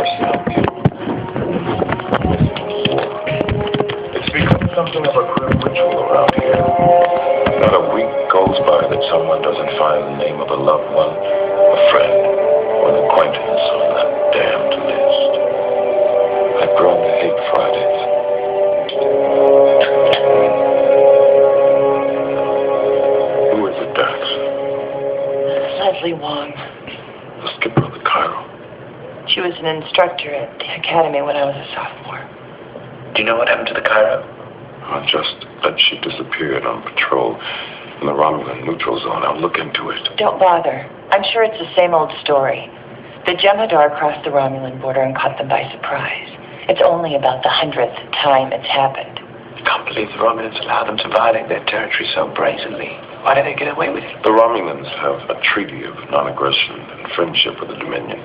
course help you. It's become something of a grim ritual around here. Not a week goes by that someone doesn't find the name of a loved one, a friend, or an acquaintance on that damned list. I've grown to hate Fridays. Who is it, Dax? Leslie Wong. The skipper of the Cairo. She was an instructor at the academy when I was a sophomore. Do you know what happened to the Cairo? Just that she disappeared on patrol in the Romulan neutral zone. I'll look into it. Don't bother. I'm sure it's the same old story. The Jem'Hadar crossed the Romulan border and caught them by surprise. It's only about the 100th time it's happened. I can't believe the Romulans allowed them to violate their territory so brazenly. Why did they get away with it? The Romulans have a treaty of non-aggression and friendship with the Dominion,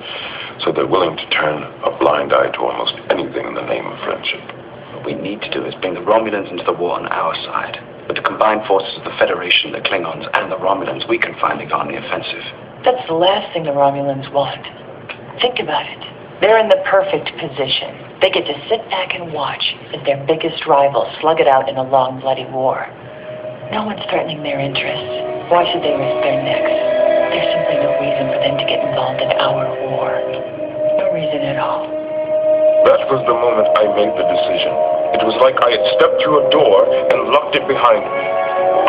so they're willing to turn a blind eye to almost anything in the name of friendship. What we need to do is bring the Romulans into the war on our side. With the combined forces of the Federation, the Klingons, and the Romulans, we can finally go on the offensive. That's the last thing the Romulans want. Think about it. They're in the perfect position. They get to sit back and watch as their biggest rivals slug it out in a long, bloody war. No one's threatening their interests. Why should they risk their necks? There's simply no reason for them to get involved in our war. No reason at all. That was the moment I made the decision. It was like I had stepped through a door and locked it behind me.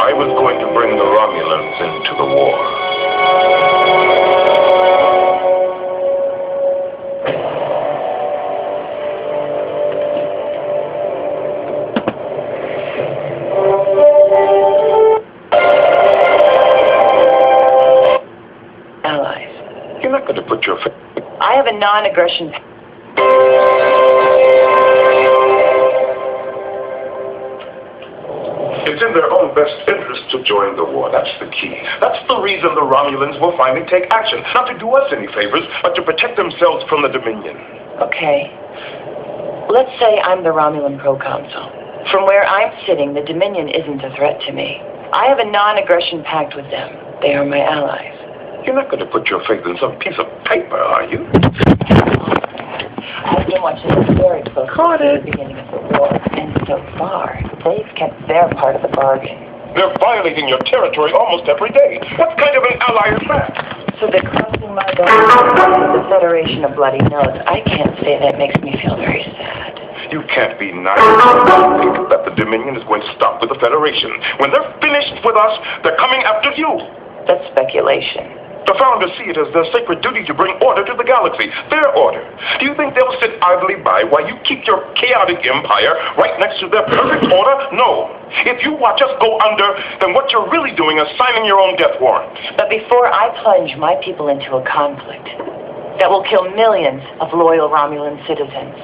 I was going to bring the Romulans into the war. Allies. You're not going to put your face... I have a non-aggression... It's in their own best interest to join the war. That's the key. That's the reason the Romulans will finally take action. Not to do us any favors, but to protect themselves from the Dominion. Okay. Let's say I'm the Romulan proconsul. From where I'm sitting, the Dominion isn't a threat to me. I have a non-aggression pact with them. They are my allies. You're not going to put your faith in some piece of paper, are you? I've been watching this very closely at the beginning of the war, and so far, they've kept their part of the bargain. They're violating your territory almost every day. What kind of an ally is that? So they're crossing my boundary. The Federation of Bloody Nose. I can't say that makes me feel very sad. You can't be naive and think that the Dominion is going to stop with the Federation. When they're finished with us, they're coming after you. That's speculation. The Founders see it as their sacred duty to bring order to the galaxy. Their order. Do you think they'll sit idly by while you keep your chaotic empire right next to their perfect order? No. If you watch us go under, then what you're really doing is signing your own death warrant. But before I plunge my people into a conflict that will kill millions of loyal Romulan citizens,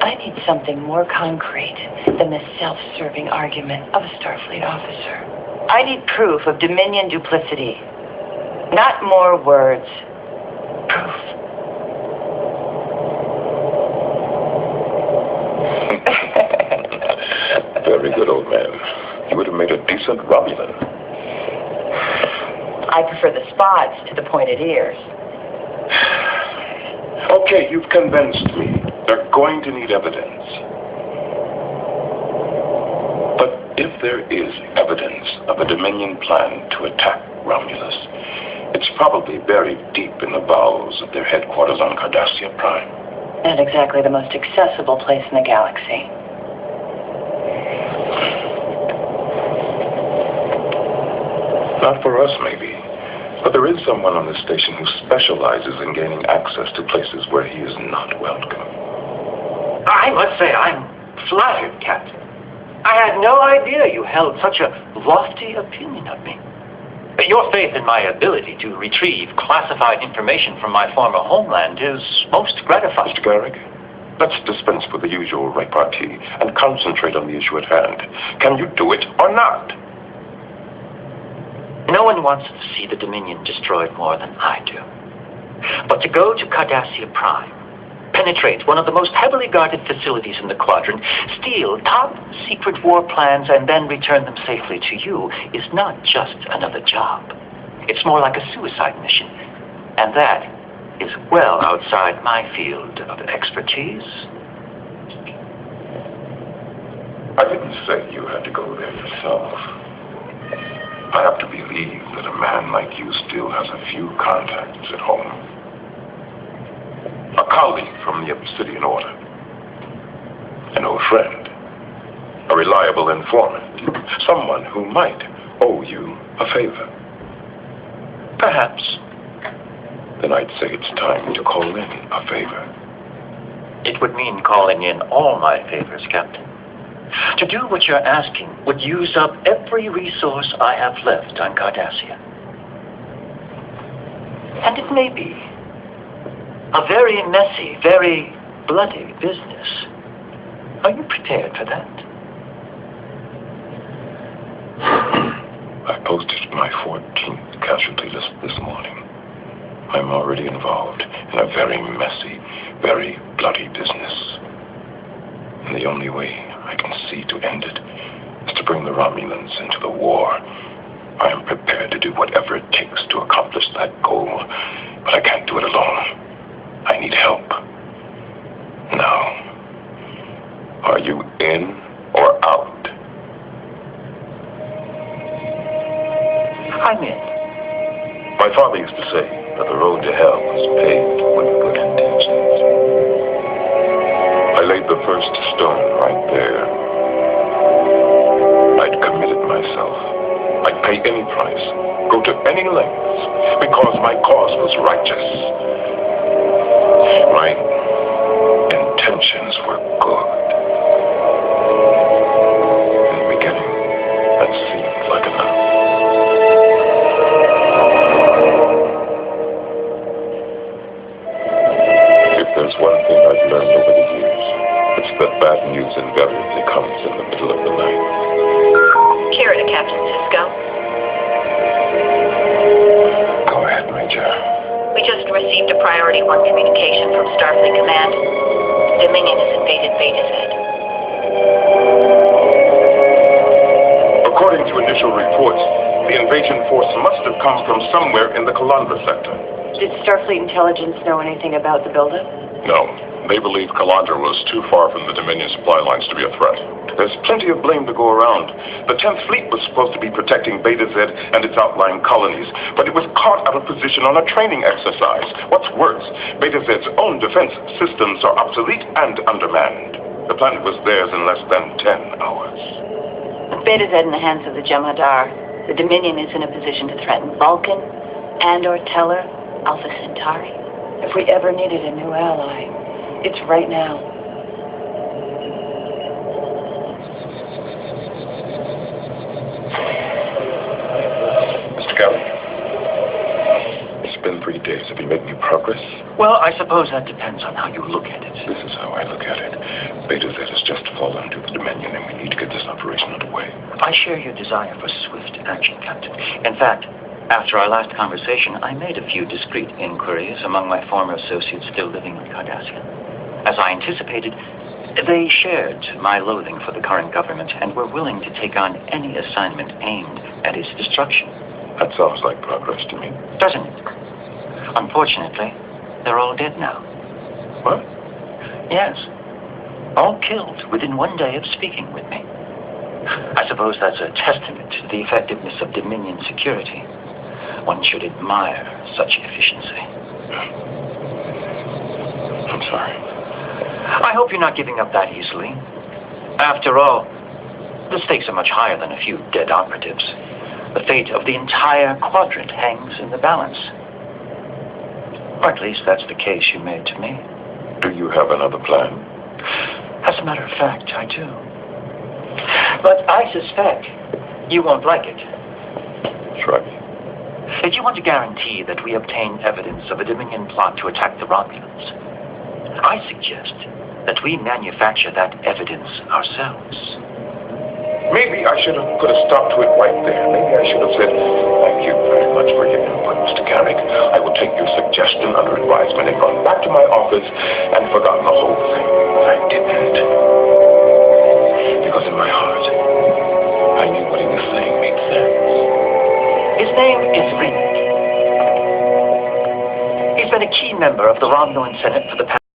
I need something more concrete than the self-serving argument of a Starfleet officer. I need proof of Dominion duplicity. Not more words. Proof. Very good, old man. You would have made a decent Romulan. I prefer the spots to the pointed ears. Okay, you've convinced me. They're going to need evidence. But if there is evidence of a Dominion plan to attack Romulus, it's probably buried deep in the bowels of their headquarters on Cardassia Prime. Not exactly the most accessible place in the galaxy. Not for us, maybe. But there is someone on this station who specializes in gaining access to places where he is not welcome. I must say I'm flattered, Captain. I had no idea you held such a lofty opinion of me. Your faith in my ability to retrieve classified information from my former homeland is most gratifying. Mr. Garrick, let's dispense with the usual repartee and concentrate on the issue at hand. Can you do it or not? No one wants to see the Dominion destroyed more than I do. But to go to Cardassia Prime, penetrate one of the most heavily guarded facilities in the quadrant, steal top secret war plans, and then return them safely to you is not just another job. It's more like a suicide mission. And that is well outside my field of expertise. I didn't say you had to go there yourself. I have to believe that a man like you still has a few contacts at home. A colleague from the Obsidian Order. An old friend. A reliable informant. Someone who might owe you a favor. Perhaps. Then I'd say it's time to call in a favor. It would mean calling in all my favors, Captain. To do what you're asking would use up every resource I have left on Cardassia. And it may be a very messy, very bloody business. Are you prepared for that? I posted my 14th casualty list this morning. I'm already involved in a very messy, very bloody business. And the only way I can see to end it is to bring the Romulans into the war. I am prepared to do whatever it takes to accomplish that goal, but I can't do it alone. I need help. Now, are you in or out? I'm in. My father used to say that the road to hell was paved with good intentions. I laid the first stone right there. I'd committed myself. I'd pay any price, go to any lengths, because my cause was righteous. My intentions were good. In the beginning, that seemed like enough. If there's one thing I've learned over the years, it's that bad news invariably comes in the middle of the night. Kira to Captain Sisko. Go ahead, Major. We just received a Priority 1 communication from Starfleet Command. Dominion has invaded Beta Z. According to initial reports, the invasion force must have come from somewhere in the Calandra sector. Did Starfleet Intelligence know anything about the buildup? No. They believe Calandra was too far from the Dominion supply lines to be a threat. There's plenty of blame to go around. The 10th Fleet was supposed to be protecting Beta Z and its outlying colonies, but it was caught out of position on a training exercise. What's worse, Beta Z's own defense systems are obsolete and undermanned. The planet was theirs in less than 10 hours. With Beta Z in the hands of the Jem'Hadar, the Dominion is in a position to threaten Vulcan, and/or Teller, Alpha Centauri. If we ever needed a new ally, it's right now. Mr. Galley, it's been 3 days. Have you made any progress? Well, I suppose that depends on how you look at it. This is how I look at it. Beta Z has just fallen to the Dominion, and we need to get this operation underway. I share your desire for swift action, Captain. In fact, after our last conversation, I made a few discreet inquiries among my former associates still living on Cardassia. As I anticipated, they shared my loathing for the current government and were willing to take on any assignment aimed at its destruction. That sounds like progress to me. Doesn't it? Unfortunately, they're all dead now. What? Yes. All killed within 1 day of speaking with me. I suppose that's a testament to the effectiveness of Dominion security. One should admire such efficiency. I'm sorry. I hope you're not giving up that easily. After all, the stakes are much higher than a few dead operatives. The fate of the entire quadrant hangs in the balance. Or at least that's the case you made to me. Do you have another plan? As a matter of fact, I do. But I suspect you won't like it. Shrug. If you want to guarantee that we obtain evidence of a Dominion plot to attack the Romulans, I suggest that we manufacture that evidence ourselves. Maybe I should have put a stop to it right there. Maybe I should have said, thank you very much for your input, Mr. Carrick. I will take your suggestion under advisement, and gone back to my office and forgotten the whole thing. But I didn't. Because in my heart, I knew what he was saying made sense. His name is Reed. He's been a key member of the Romulan Senate for the past